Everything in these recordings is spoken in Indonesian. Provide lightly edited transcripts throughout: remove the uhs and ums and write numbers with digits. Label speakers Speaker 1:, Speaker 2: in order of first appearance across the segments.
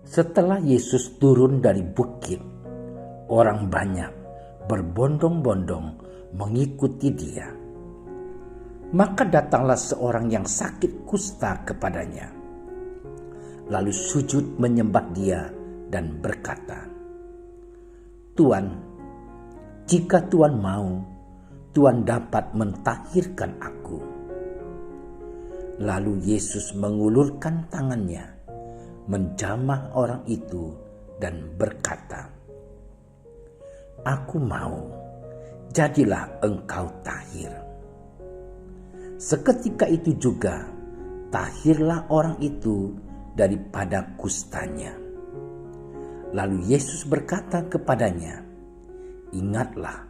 Speaker 1: Setelah Yesus turun dari bukit, orang banyak berbondong-bondong mengikuti dia. Maka datanglah seorang yang sakit kusta kepadanya, lalu sujud menyembah dia dan berkata, "Tuan, jika Tuan mau, Tuan dapat mentahirkan aku." Lalu Yesus mengulurkan tangannya, menjamah orang itu dan berkata, "Aku mau, jadilah engkau tahir." Seketika itu juga tahirlah orang itu daripada kustanya. Lalu Yesus berkata kepadanya, "Ingatlah,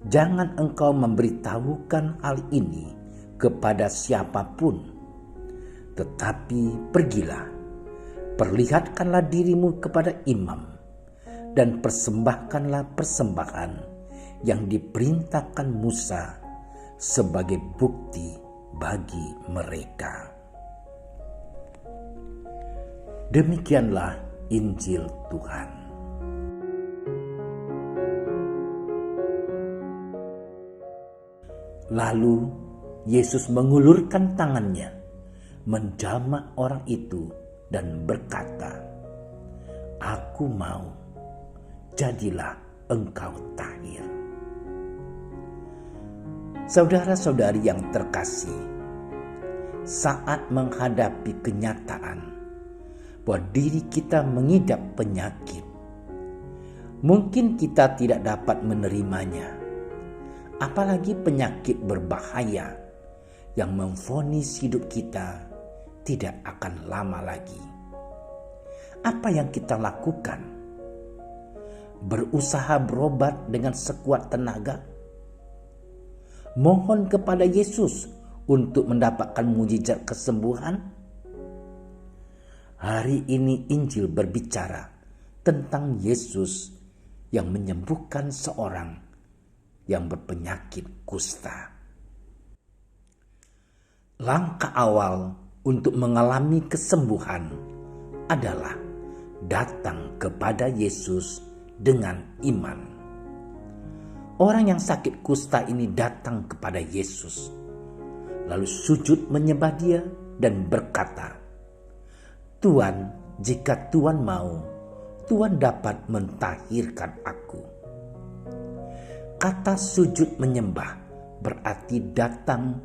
Speaker 1: jangan engkau memberitahukan hal ini kepada siapapun, tetapi pergilah, perlihatkanlah dirimu kepada imam dan persembahkanlah persembahan yang diperintahkan Musa sebagai bukti bagi mereka." Demikianlah Injil Tuhan. Lalu Yesus mengulurkan tangannya, menjamah orang itu dan berkata, "Aku mau, jadilah engkau tahir." Saudara-saudari yang terkasih, saat menghadapi kenyataan bahwa diri kita mengidap penyakit, mungkin kita tidak dapat menerimanya, apalagi penyakit berbahaya yang memvonis hidup kita tidak akan lama lagi. Apa yang kita lakukan? Berusaha berobat dengan sekuat tenaga? Mohon kepada Yesus untuk mendapatkan mujizat kesembuhan? Hari ini Injil berbicara tentang Yesus yang menyembuhkan seorang yang berpenyakit kusta. Langkah awal untuk mengalami kesembuhan adalah datang kepada Yesus dengan iman. Orang yang sakit kusta ini datang kepada Yesus, lalu sujud menyembah dia dan berkata, "Tuan, jika Tuan mau, Tuan dapat mentahirkan aku." Kata sujud menyembah berarti datang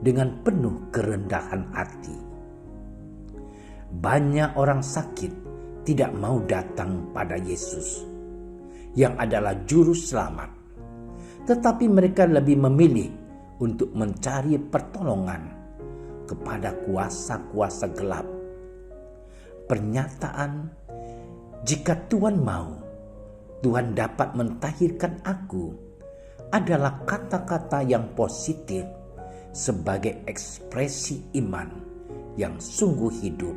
Speaker 1: dengan penuh kerendahan hati. Banyak orang sakit tidak mau datang pada Yesus yang adalah juru selamat, tetapi mereka lebih memilih untuk mencari pertolongan kepada kuasa-kuasa gelap. Pernyataan, "Jika Tuan mau, Tuan dapat mentahirkan aku," adalah kata-kata yang positif sebagai ekspresi iman yang sungguh hidup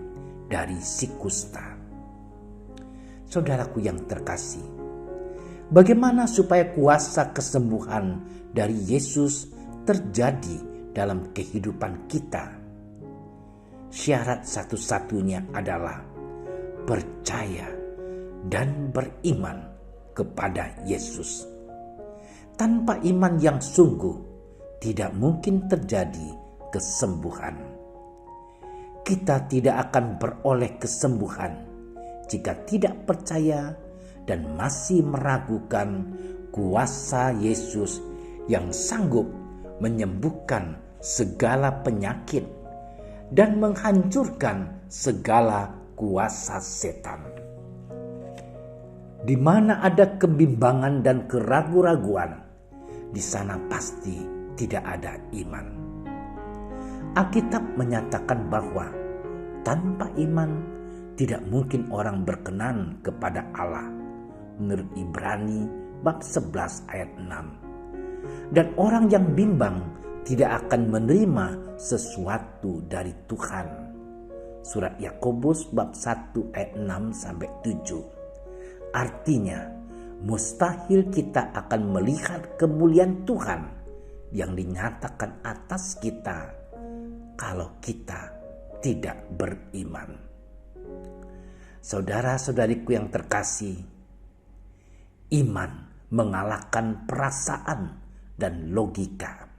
Speaker 1: dari si kusta. Saudaraku yang terkasih, bagaimana supaya kuasa kesembuhan dari Yesus terjadi dalam kehidupan kita? Syarat satu-satunya adalah percaya dan beriman kepada Yesus. Tanpa iman yang sungguh, tidak mungkin terjadi kesembuhan. Kita tidak akan beroleh kesembuhan jika tidak percaya dan masih meragukan kuasa Yesus yang sanggup menyembuhkan segala penyakit dan menghancurkan segala kuasa setan. Di mana ada kebimbangan dan keraguan-raguan, di sana pasti tidak ada iman. Alkitab menyatakan bahwa tanpa iman tidak mungkin orang berkenan kepada Allah, menurut Ibrani bab 11 ayat 6. Dan orang yang bimbang tidak akan menerima sesuatu dari Tuhan. Surat Yakobus bab 1 ayat 6 sampai 7. Artinya, mustahil kita akan melihat kemuliaan Tuhan yang dinyatakan atas kita kalau kita tidak beriman. Saudara-saudariku yang terkasih, iman mengalahkan perasaan dan logika.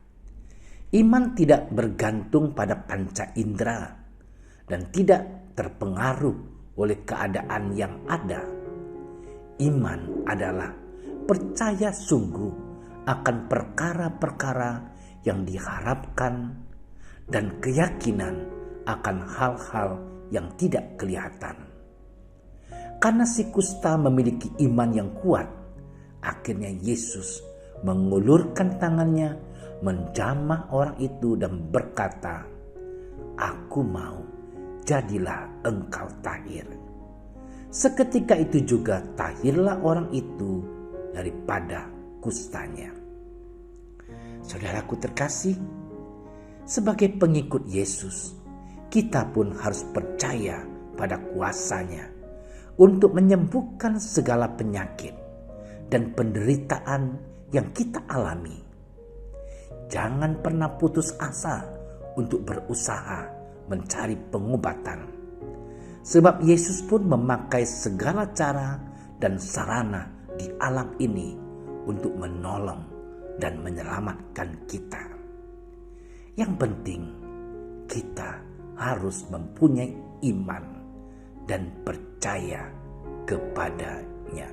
Speaker 1: Iman tidak bergantung pada panca indera dan tidak terpengaruh oleh keadaan yang ada. Iman adalah percaya sungguh akan perkara-perkara yang diharapkan dan keyakinan akan hal-hal yang tidak kelihatan. Karena si kusta memiliki iman yang kuat, akhirnya Yesus mengulurkan tangannya, menjamah orang itu dan berkata, "Aku mau, jadilah engkau tahir." Seketika itu juga tahirlah orang itu daripada kustanya. Saudaraku terkasih, sebagai pengikut Yesus, kita pun harus percaya pada kuasa-Nya untuk menyembuhkan segala penyakit dan penderitaan yang kita alami. Jangan pernah putus asa untuk berusaha mencari pengobatan. Sebab Yesus pun memakai segala cara dan sarana di alam ini untuk menolong dan menyelamatkan kita. Yang penting kita harus mempunyai iman dan percaya kepadanya,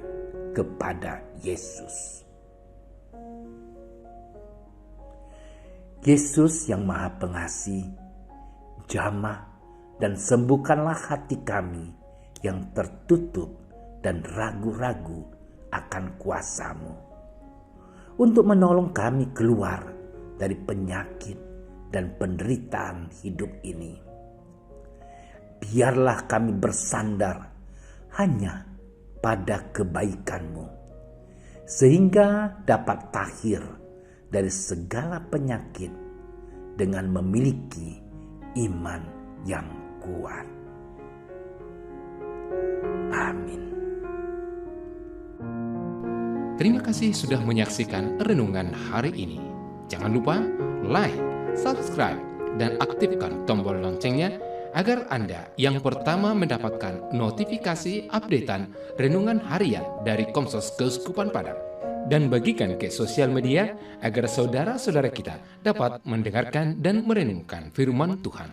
Speaker 1: kepada Yesus. Yesus yang Maha Pengasih, jamah dan sembuhkanlah hati kami yang tertutup dan ragu-ragu akan kuasa-Mu, untuk menolong kami keluar dari penyakit dan penderitaan hidup ini. Biarlah kami bersandar hanya pada kebaikan-Mu, sehingga dapat tahir dari segala penyakit dengan memiliki iman yang kuat. Amin.
Speaker 2: Terima kasih sudah menyaksikan renungan hari ini. Jangan lupa like, subscribe, dan aktifkan tombol loncengnya agar Anda yang pertama mendapatkan notifikasi updatean renungan harian dari Komsos Keuskupan Padang. Dan bagikan ke sosial media agar saudara-saudara kita dapat mendengarkan dan merenungkan firman Tuhan.